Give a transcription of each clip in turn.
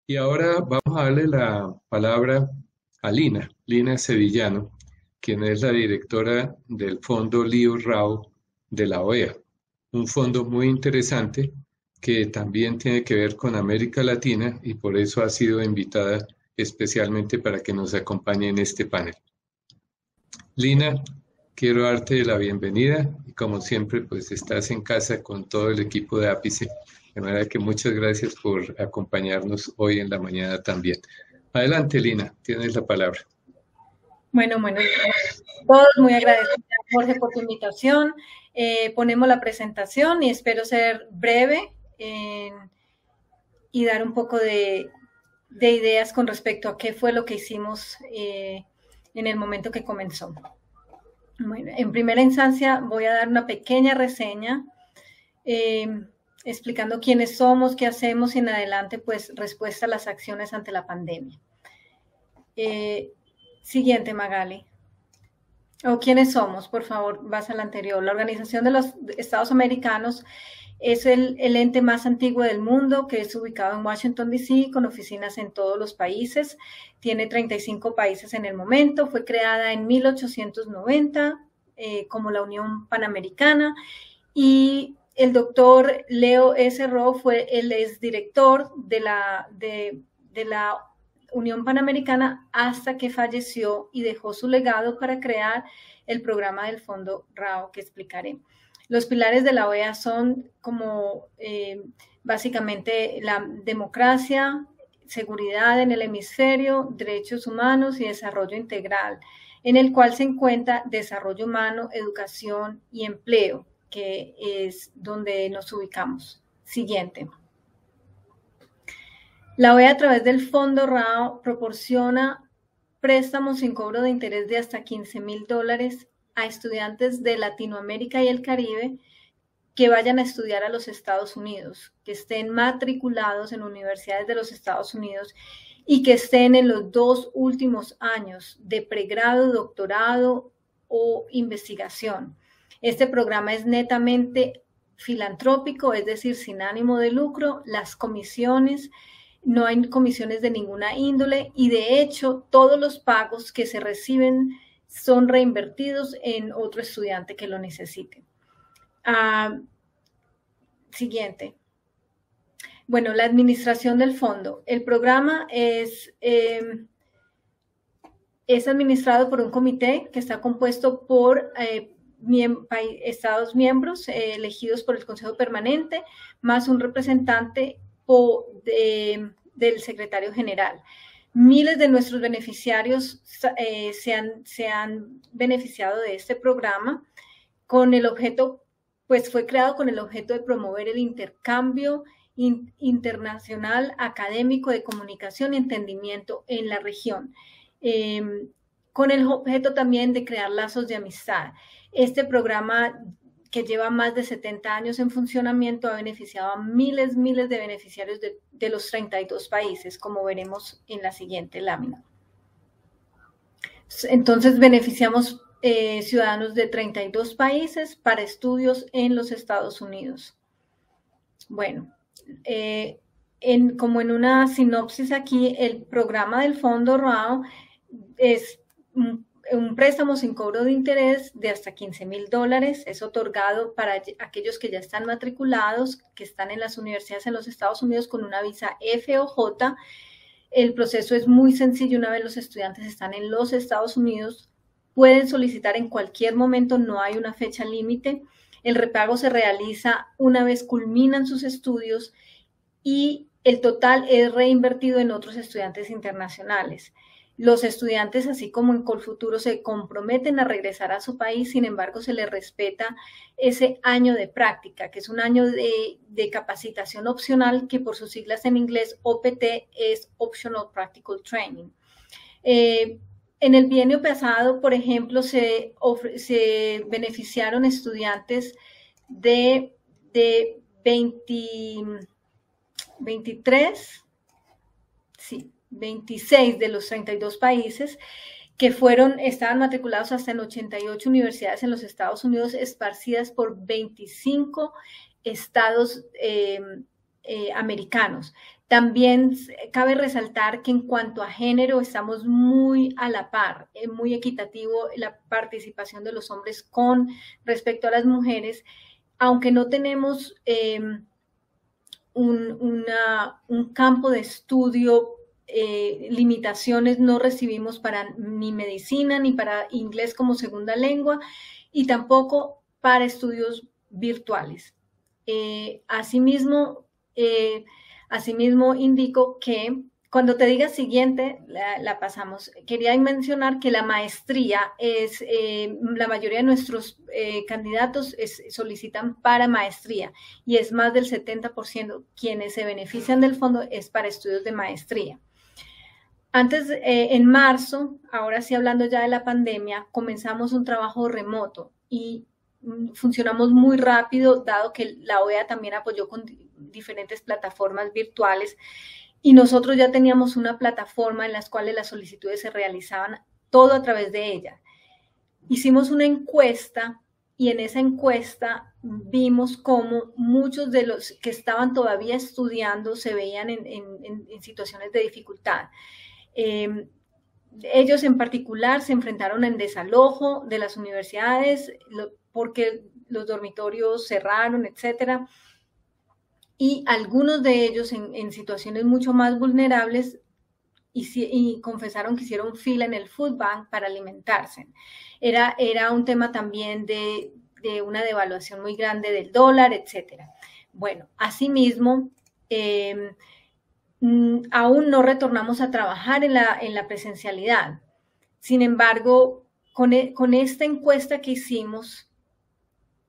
Y ahora vamos a darle la palabra a Lina Sevillano, quien es la directora del Fondo Lío Rao de la OEA, un fondo muy interesante que también tiene que ver con América Latina y por eso ha sido invitada especialmente para que nos acompañe en este panel. Lina, quiero darte la bienvenida y como siempre, pues estás en casa con todo el equipo de Ápice. De manera que muchas gracias por acompañarnos hoy en la mañana también. Adelante, Lina, tienes la palabra. Bueno, todos muy agradecidos, Jorge, por tu invitación. Ponemos la presentación y espero ser breve y dar un poco de ideas con respecto a qué fue lo que hicimos en el momento que comenzó. Bueno, en primera instancia voy a dar una pequeña reseña explicando quiénes somos, qué hacemos y en adelante pues respuesta a las acciones ante la pandemia. Siguiente, Magali. ¿O quiénes somos? Por favor, vas al anterior. La Organización de los Estados Americanos es el ente más antiguo del mundo, que es ubicado en Washington, D.C., con oficinas en todos los países. Tiene 35 países en el momento. Fue creada en 1890 como la Unión Panamericana. Y el doctor Leo S. Rowe fue el exdirector de la Unión Panamericana hasta que falleció y dejó su legado para crear el programa del Fondo RAO que explicaré. Los pilares de la OEA son como básicamente la democracia, seguridad en el hemisferio, derechos humanos y desarrollo integral, en el cual se encuentra desarrollo humano, educación y empleo, que es donde nos ubicamos. Siguiente. La OEA a través del Fondo RAO proporciona préstamos sin cobro de interés de hasta $15,000 a estudiantes de Latinoamérica y el Caribe que vayan a estudiar a los Estados Unidos, que estén matriculados en universidades de los Estados Unidos y que estén en los 2 últimos años de pregrado, doctorado o investigación. Este programa es netamente filantrópico, es decir, sin ánimo de lucro. Las comisiones, no hay comisiones de ninguna índole y de hecho todos los pagos que se reciben son reinvertidos en otro estudiante que lo necesite. Siguiente. Bueno, la administración del fondo. El programa es administrado por un comité que está compuesto por Estados miembros elegidos por el Consejo Permanente, más un representante del secretario general. Miles de nuestros beneficiarios se han beneficiado de este programa con el objeto, pues fue creado con el objeto de promover el intercambio internacional académico de comunicación y entendimiento en la región, con el objeto también de crear lazos de amistad. Este programa, que lleva más de 70 años en funcionamiento, ha beneficiado a miles de beneficiarios de los 32 países, como veremos en la siguiente lámina. Entonces, beneficiamos ciudadanos de 32 países para estudios en los Estados Unidos. Bueno, como en una sinopsis aquí, el programa del Fondo RAO es un préstamo sin cobro de interés de hasta $15,000. Es otorgado para aquellos que ya están matriculados, que están en las universidades en los Estados Unidos con una visa F o J. El proceso es muy sencillo. Una vez los estudiantes están en los Estados Unidos, pueden solicitar en cualquier momento, no hay una fecha límite. El repago se realiza una vez culminan sus estudios y el total es reinvertido en otros estudiantes internacionales. Los estudiantes, así como en Colfuturo, se comprometen a regresar a su país, sin embargo, se les respeta ese año de práctica, que es un año de capacitación opcional, que por sus siglas en inglés, OPT, es Optional Practical Training. En el bienio pasado, por ejemplo, se beneficiaron estudiantes de 26 de los 32 países que estaban matriculados hasta en 88 universidades en los Estados Unidos, esparcidas por 25 estados americanos. También cabe resaltar que en cuanto a género estamos muy a la par, muy equitativo la participación de los hombres con respecto a las mujeres, aunque no tenemos un campo de estudio, limitaciones no recibimos para ni medicina ni para inglés como segunda lengua y tampoco para estudios virtuales. Asimismo, indico que cuando te diga siguiente, la pasamos. Quería mencionar que la maestría es, la mayoría de nuestros candidatos solicitan para maestría y es más del 70% quienes se benefician del fondo es para estudios de maestría. Antes, en marzo, ahora sí hablando ya de la pandemia, comenzamos un trabajo remoto y funcionamos muy rápido, dado que la OEA también apoyó con diferentes plataformas virtuales y nosotros ya teníamos una plataforma en la cual las solicitudes se realizaban todo a través de ella. Hicimos una encuesta y en esa encuesta vimos cómo muchos de los que estaban todavía estudiando se veían en situaciones de dificultad. Ellos en particular se enfrentaron al desalojo de las universidades porque los dormitorios cerraron, etcétera. Y algunos de ellos en situaciones mucho más vulnerables y confesaron que hicieron fila en el food bank para alimentarse. Era un tema también de una devaluación muy grande del dólar, etcétera. Bueno, asimismo, aún no retornamos a trabajar en la presencialidad. Sin embargo, con esta encuesta que hicimos,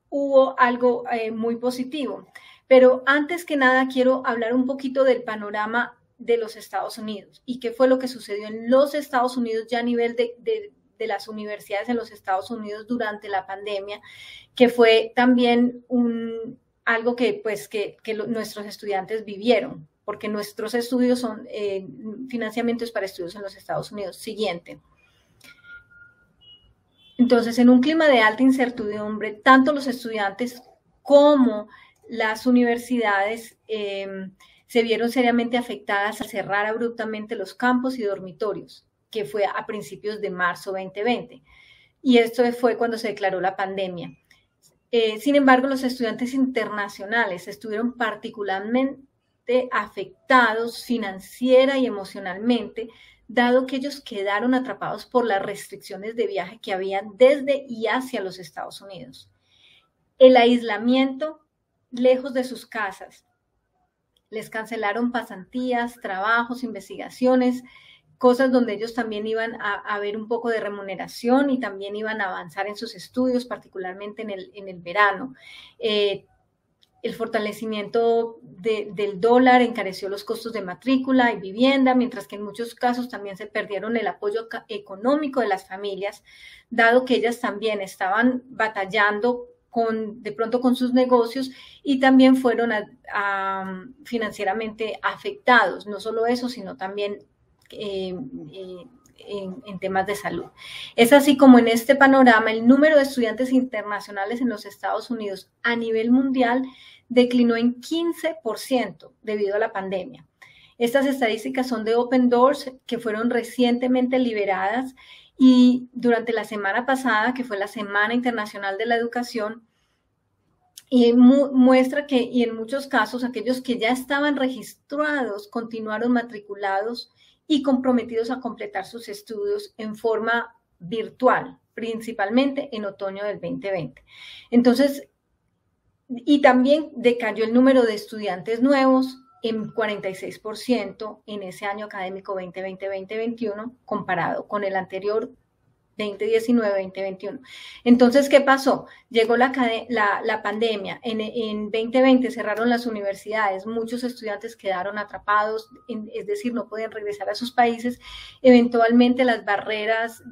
hubo algo muy positivo. Pero antes que nada, quiero hablar un poquito del panorama de los Estados Unidos y qué fue lo que sucedió en los Estados Unidos ya a nivel de las universidades en los Estados Unidos durante la pandemia, que fue también algo que nuestros estudiantes vivieron, porque nuestros estudios son financiamientos para estudios en los Estados Unidos. Siguiente. Entonces, en un clima de alta incertidumbre, tanto los estudiantes como las universidades se vieron seriamente afectadas al cerrar abruptamente los campos y dormitorios, que fue a principios de marzo 2020. Y esto fue cuando se declaró la pandemia. Sin embargo, los estudiantes internacionales estuvieron particularmente afectados financiera y emocionalmente, dado que ellos quedaron atrapados por las restricciones de viaje que habían desde y hacia los Estados Unidos. El aislamiento lejos de sus casas. Les cancelaron pasantías, trabajos, investigaciones, cosas donde ellos también iban a ver un poco de remuneración y también iban a avanzar en sus estudios, particularmente en el verano. El fortalecimiento del dólar encareció los costos de matrícula y vivienda, mientras que en muchos casos también se perdieron el apoyo económico de las familias, dado que ellas también estaban batallando de pronto con sus negocios y también fueron financieramente afectados. No solo eso, sino también en temas de salud. Es así como en este panorama el número de estudiantes internacionales en los Estados Unidos a nivel mundial declinó en 15% debido a la pandemia. Estas estadísticas son de Open Doors, que fueron recientemente liberadas, y durante la semana pasada, que fue la Semana Internacional de la Educación, y muestra que, y en muchos casos, aquellos que ya estaban registrados continuaron matriculados y comprometidos a completar sus estudios en forma virtual, principalmente en otoño del 2020. Entonces, y también decayó el número de estudiantes nuevos en 46% en ese año académico 2020-2021 comparado con el anterior 2019-2021. Entonces, ¿qué pasó? Llegó la pandemia, en 2020 cerraron las universidades, muchos estudiantes quedaron atrapados, es decir, no podían regresar a sus países, eventualmente las barreras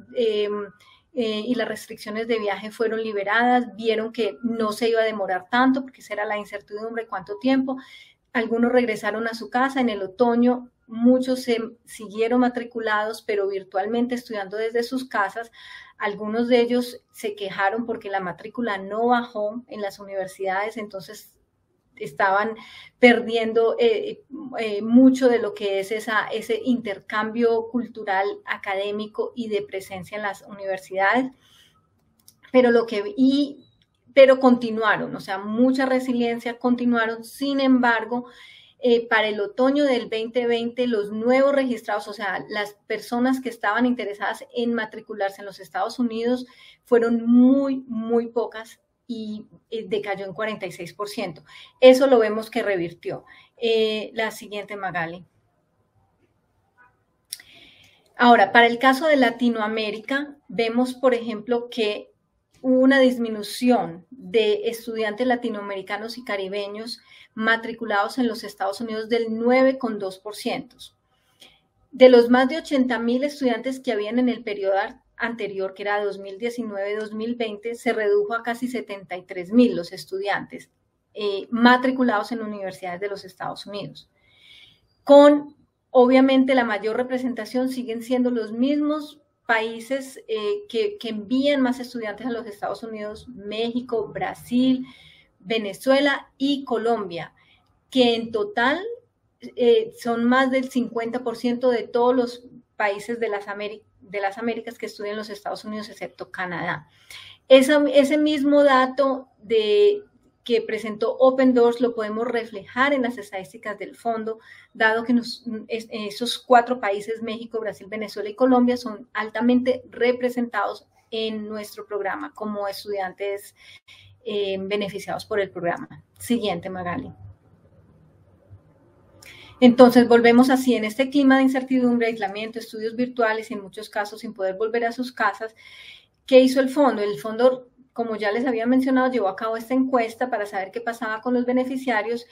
y las restricciones de viaje fueron liberadas, vieron que no se iba a demorar tanto, porque esa era la incertidumbre, cuánto tiempo. Algunos regresaron a su casa en el otoño, muchos se siguieron matriculados, pero virtualmente estudiando desde sus casas. Algunos de ellos se quejaron porque la matrícula no bajó en las universidades, entonces estaban perdiendo mucho de lo que es ese intercambio cultural, académico y de presencia en las universidades. Pero continuaron, o sea, mucha resiliencia, continuaron. Sin embargo, para el otoño del 2020, los nuevos registrados, o sea, las personas que estaban interesadas en matricularse en los Estados Unidos fueron muy, muy pocas y decayó en 46%. Eso lo vemos que revirtió. La siguiente, Magali. Ahora, para el caso de Latinoamérica, vemos, por ejemplo, que hubo una disminución de estudiantes latinoamericanos y caribeños matriculados en los Estados Unidos del 9,2%. De los más de 80,000 estudiantes que habían en el periodo anterior, que era 2019-2020, se redujo a casi 73,000 los estudiantes matriculados en universidades de los Estados Unidos. Obviamente, la mayor representación siguen siendo los mismos países que envían más estudiantes a los Estados Unidos: México, Brasil, Venezuela y Colombia, que en total son más del 50% de todos los países de las Américas que estudian en los Estados Unidos, excepto Canadá. Ese mismo dato que presentó Open Doors lo podemos reflejar en las estadísticas del fondo, dado que esos 4 países, México, Brasil, Venezuela y Colombia, son altamente representados en nuestro programa como estudiantes beneficiados por el programa. Siguiente, Magali. Entonces, volvemos así, en este clima de incertidumbre, aislamiento, estudios virtuales y en muchos casos sin poder volver a sus casas. ¿Qué hizo el fondo? El fondo, como ya les había mencionado, llevó a cabo esta encuesta para saber qué pasaba con los beneficiarios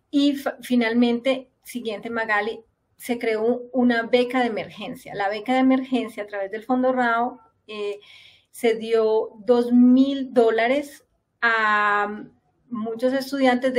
y finalmente, siguiente, Magali, se creó una beca de emergencia. La beca de emergencia a través del Fondo RAO se dio $2,000 a muchos estudiantes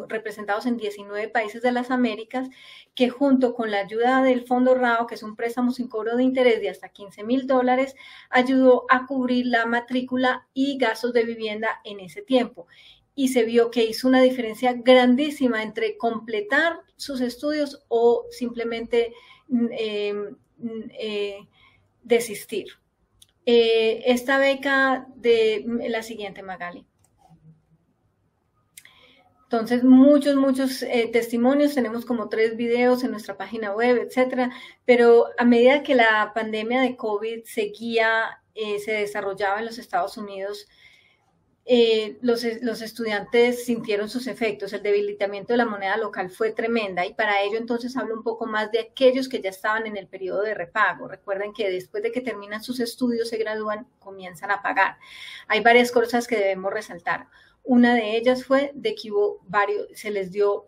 representados en 19 países de las Américas, que junto con la ayuda del Fondo RAO, que es un préstamo sin cobro de interés de hasta $15,000, ayudó a cubrir la matrícula y gastos de vivienda en ese tiempo. Y se vio que hizo una diferencia grandísima entre completar sus estudios o simplemente desistir. Esta beca de la siguiente, Magali. Entonces, muchos testimonios, tenemos como 3 videos en nuestra página web, etcétera, pero a medida que la pandemia de COVID se desarrollaba en los Estados Unidos, los estudiantes sintieron sus efectos. El debilitamiento de la moneda local fue tremenda y para ello entonces hablo un poco más de aquellos que ya estaban en el periodo de repago. Recuerden que después de que terminan sus estudios, se gradúan, comienzan a pagar. Hay varias cosas que debemos resaltar. Una de ellas fue de que se les dio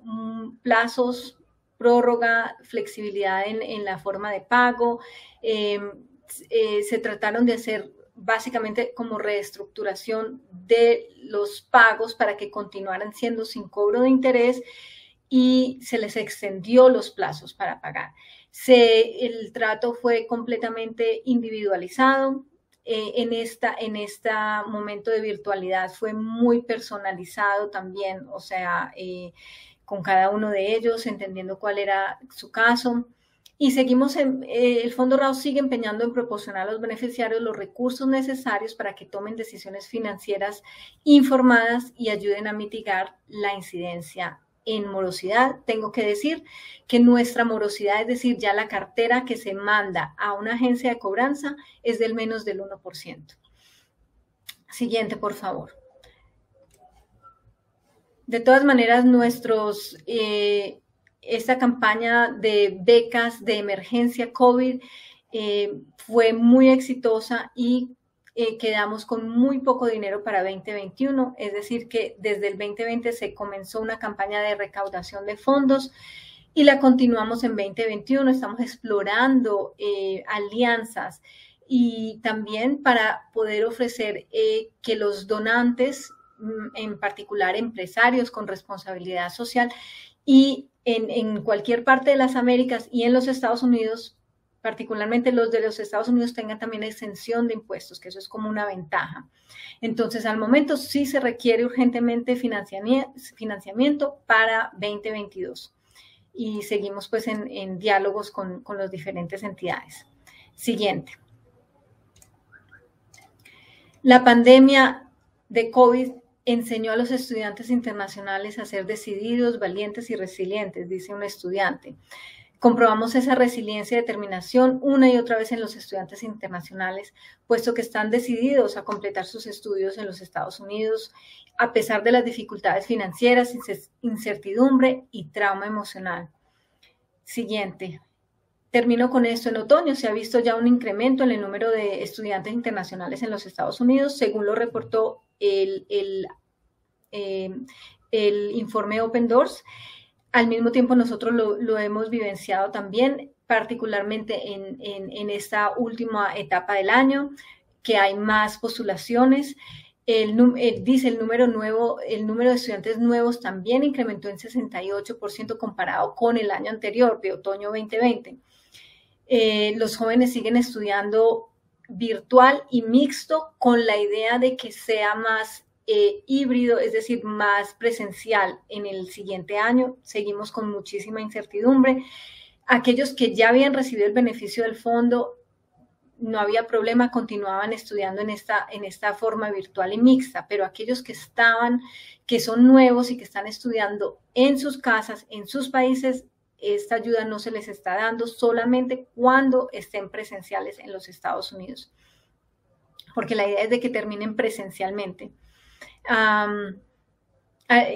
plazos, prórroga, flexibilidad en la forma de pago. Se trataron de hacer básicamente como reestructuración de los pagos para que continuaran siendo sin cobro de interés y se les extendió los plazos para pagar. El trato fue completamente individualizado. En este momento de virtualidad fue muy personalizado también, o sea, con cada uno de ellos, entendiendo cuál era su caso. Y el Fondo RAO sigue empeñando en proporcionar a los beneficiarios los recursos necesarios para que tomen decisiones financieras informadas y ayuden a mitigar la incidencia en morosidad. Tengo que decir que nuestra morosidad, es decir, ya la cartera que se manda a una agencia de cobranza, es del menos del 1%. Siguiente, por favor. De todas maneras, esta campaña de becas de emergencia COVID fue muy exitosa y quedamos con muy poco dinero para 2021, es decir, que desde el 2020 se comenzó una campaña de recaudación de fondos y la continuamos en 2021. Estamos explorando alianzas y también para poder ofrecer que los donantes, en particular empresarios con responsabilidad social y en cualquier parte de las Américas y en los Estados Unidos, particularmente los de los Estados Unidos, tengan también exención de impuestos, que eso es como una ventaja. Entonces, al momento sí se requiere urgentemente financiamiento para 2022 y seguimos pues en diálogos con las diferentes entidades. Siguiente. La pandemia de COVID enseñó a los estudiantes internacionales a ser decididos, valientes y resilientes, dice un estudiante. Comprobamos esa resiliencia y determinación una y otra vez en los estudiantes internacionales, puesto que están decididos a completar sus estudios en los Estados Unidos, a pesar de las dificultades financieras, incertidumbre y trauma emocional. Siguiente. Termino con esto. En otoño se ha visto ya un incremento en el número de estudiantes internacionales en los Estados Unidos, según lo reportó el informe Open Doors. Al mismo tiempo nosotros lo hemos vivenciado también, particularmente en esta última etapa del año, que hay más postulaciones. Dice el número de estudiantes nuevos también incrementó en 68% comparado con el año anterior, de otoño 2020. Los jóvenes siguen estudiando virtual y mixto con la idea de que sea más híbrido, es decir, más presencial en el siguiente año. Seguimos con muchísima incertidumbre. Aquellos que ya habían recibido el beneficio del fondo, no había problema, continuaban estudiando en esta forma virtual y mixta, pero aquellos que son nuevos y que están estudiando en sus casas, en sus países, esta ayuda no se les está dando solamente cuando estén presenciales en los Estados Unidos, porque la idea es de que terminen presencialmente.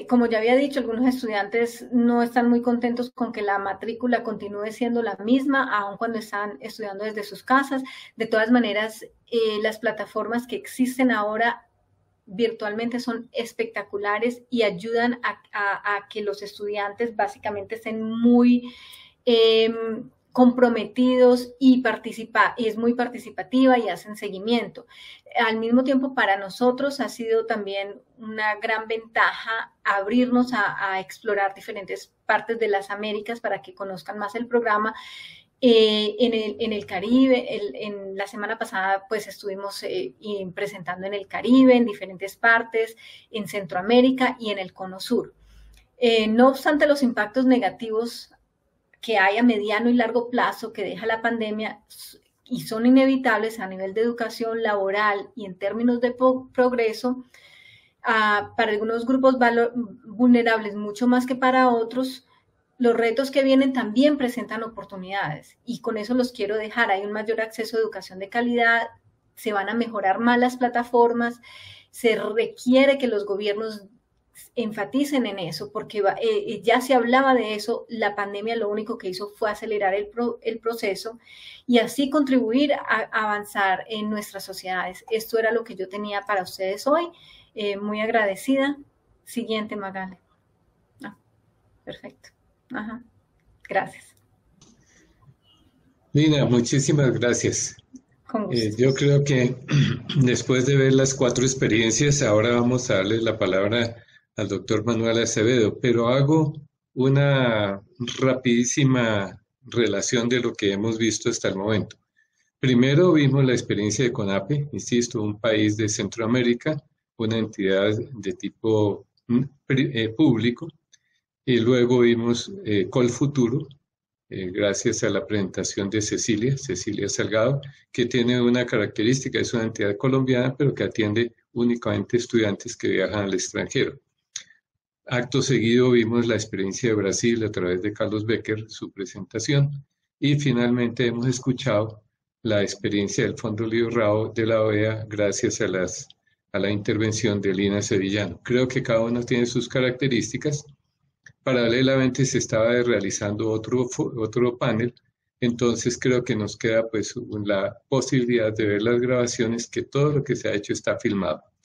Como ya había dicho, algunos estudiantes no están muy contentos con que la matrícula continúe siendo la misma, aun cuando están estudiando desde sus casas. De todas maneras, las plataformas que existen ahora virtualmente son espectaculares y ayudan a que los estudiantes básicamente estén muy comprometidos y es muy participativa y hacen seguimiento. Al mismo tiempo, para nosotros ha sido también una gran ventaja abrirnos a explorar diferentes partes de las Américas para que conozcan más el programa. En el Caribe, en la semana pasada pues estuvimos presentando en el Caribe, en diferentes partes, en Centroamérica y en el Cono Sur. No obstante los impactos negativos que hay a mediano y largo plazo que deja la pandemia y son inevitables a nivel de educación laboral y en términos de progreso, para algunos grupos vulnerables mucho más que para otros, los retos que vienen también presentan oportunidades y con eso los quiero dejar. Hay un mayor acceso a educación de calidad, se van a mejorar más las plataformas, se requiere que los gobiernos enfaticen en eso, porque ya se hablaba de eso. La pandemia lo único que hizo fue acelerar el proceso y así contribuir a avanzar en nuestras sociedades. Esto era lo que yo tenía para ustedes hoy. Muy agradecida. Siguiente, Magali. Perfecto. Ajá. Gracias. Lina, muchísimas gracias. Yo creo que después de ver las 4 experiencias, ahora vamos a darle la palabra al doctor Manuel Acevedo, pero hago una rapidísima relación de lo que hemos visto hasta el momento. Primero vimos la experiencia de CONAPE, insisto, un país de Centroamérica, una entidad de tipo público, y luego vimos Colfuturo, gracias a la presentación de Cecilia Salgado, que tiene una característica, es una entidad colombiana, pero que atiende únicamente estudiantes que viajan al extranjero. Acto seguido vimos la experiencia de Brasil a través de Carlos Becker, su presentación, y finalmente hemos escuchado la experiencia del Fondo Lío Rao de la OEA gracias a la intervención de Lina Sevillano. Creo que cada uno tiene sus características. Paralelamente se estaba realizando otro panel, entonces creo que nos queda pues la posibilidad de ver las grabaciones, que todo lo que se ha hecho está filmado.